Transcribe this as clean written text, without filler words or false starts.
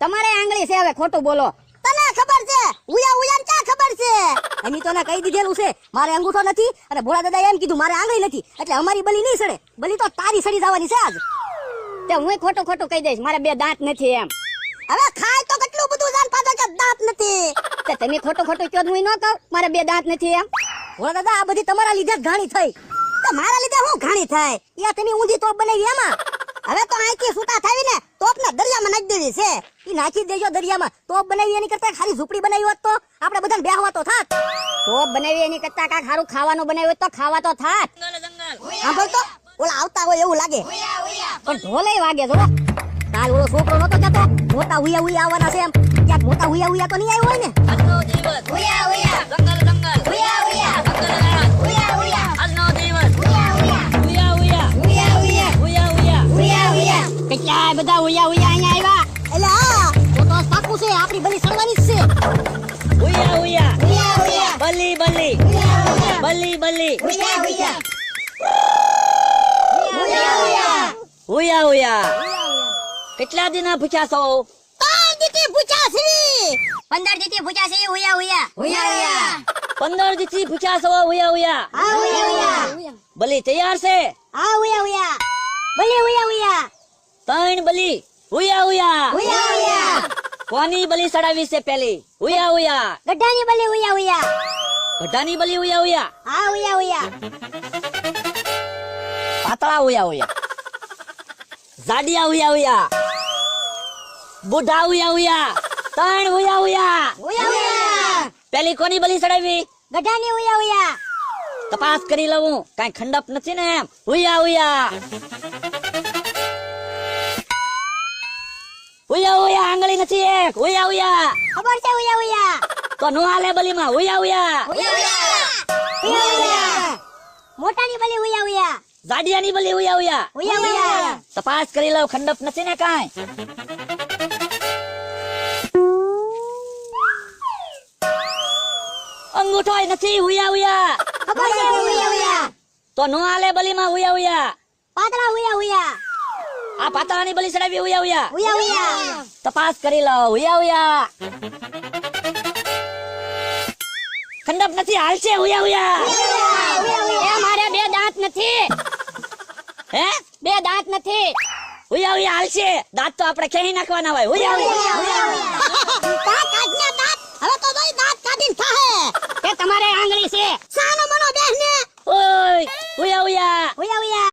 તમારે આંગળી છે, હવે ખોટું બોલો. તને ખબર છે ઉયા ઉયા ક્યાં ખબર છે? એની તો કહી દીધેલું છે મારે અંગૂઠો નથી અને ભોળા દાદા એમ કીધું મારે આંગળી નથી, એટલે અમારી બલી નહીં સડે. બલી તો તારી સડી જવાની છે આજ. તે હું ખોટું ખોટું કહી દઈશ મારે બે દાંત નથી એમ. હવે ખાય તો કેટલું બધું જાણ પાડો કે દાંત નથી. તે તમે ખોટું ખોટું કયો હું ન કહું મારે બે દાંત નથી એમ. ભોળા દાદા આ બધી તમારા લીધે જ ઘાણી થઈ. તો મારા લીધે હું ઘાણી થાય? યા તમે ઊંધી તોપ બનાવી એમાં. હવે તો અહીંથી છૂટા થાવી ને તોપને દરિયામાં નાખી દેવી છે. ઈ નાખી દેજો દરિયામાં. તોપ બનાવી એની કરતા ખાલી ઝૂંપડી બનાવી હોત તો આપણે બધાને બેહવા તો થાત. તોપ બનાવી એની કરતા કાંઈક સારું ખાવાનું બનાવ્યું હોત તો ખાવા તો થાત. સાંભળ તો ઓલા આવતા હોય એવું લાગે. પણ ઢોલે વાગે જો. કાલ ઓલો છોકરો નતો જતો મોટા હુયા હુયા આવવાના છે એમ. ક્યાંક મોટા હુયા હુયા તો નહીં આવ્યો હોય ને. આજનો દિવસ હુયા હુયા જંગલ જંગલ હુયા હુયા જંગલ જંગલ હુયા હુયા આજનો દિવસ હુયા હુયા હુયા હુયા હુયા હુયા હુયા હુયા હુયા કેટલા બધા હુયા હુયા અહીંયા આવ્યા. એટલે તો પાકું છે આપણી બલી સળવાની જ છે. હુયા હુયા હુયા હુયા બલી બલી હુયા હુયા બલી બલી હુયા હુયા હુયા હુયા કેટલા દિના ભૂખ્યા છો? 3 દીથી પૂછા છે. 15 દીથી પૂછ્યા છે હુયા હુયા. હુયા હુયા 15 દીથી ભૂખ્યા છો? હુયા હુયા હા હુયા હુયા બલી તૈયાર છે? હા હુયા હુયા બલી હુયા હુયા 3 બલી હુયા હુયા હુયા હુયા કોની બલી ચડાવી છે પેલી? હુયા હુયા ગઢાની બલી હુયા હુયા ગઢાની બલી હુયા હુયા હા હુયા હુયા પાતળા હુયા હુયા જાડિયા હુયા હુયા બુઢા હુયા હુયા 3 હુયા હુયા હુયા હુયા પેલી કોની બલી ચડાવી? ગઢાની હુયા હુયા તપાસ કરી લઉં કઈ ખંડપ નથી ને એમ. હુયા હુયા હુયા હુયા આંગળી નથી એક. હુયા હુયા ખબર છે હુયા હુયા તો નો હાલે બલીમાં. હુયા હુયા હુયા હુયા હુયા હુયા મોટાની બલી હુયા હુયા જાડિયાની બલી હુયા હુયા હુયા હુયા તપાસ કરી લઉં ખંડપ નથી ને કાંઈ. અંગૂઠો નથી. હુયા હુયા ખબર છે હુયા હુયા તો નો હાલે બલીમાં. હુયા હુયા પાતળા હુયા હુયા આ પાતળાની બલી ચડાવી. હુયા હુયા હુયા હુયા તપાસ કરી લો. હુયા હુયા ખંડપ નથી. હાલશે. હુયા હુયા એ મારે બે દાંત નથી. હે બે દાંત નથી. હુયા હુયા હાલશે. દાંત તો આપણે ખેઈ નાખવાના હોય. હુયા હુયા હુયા હુયા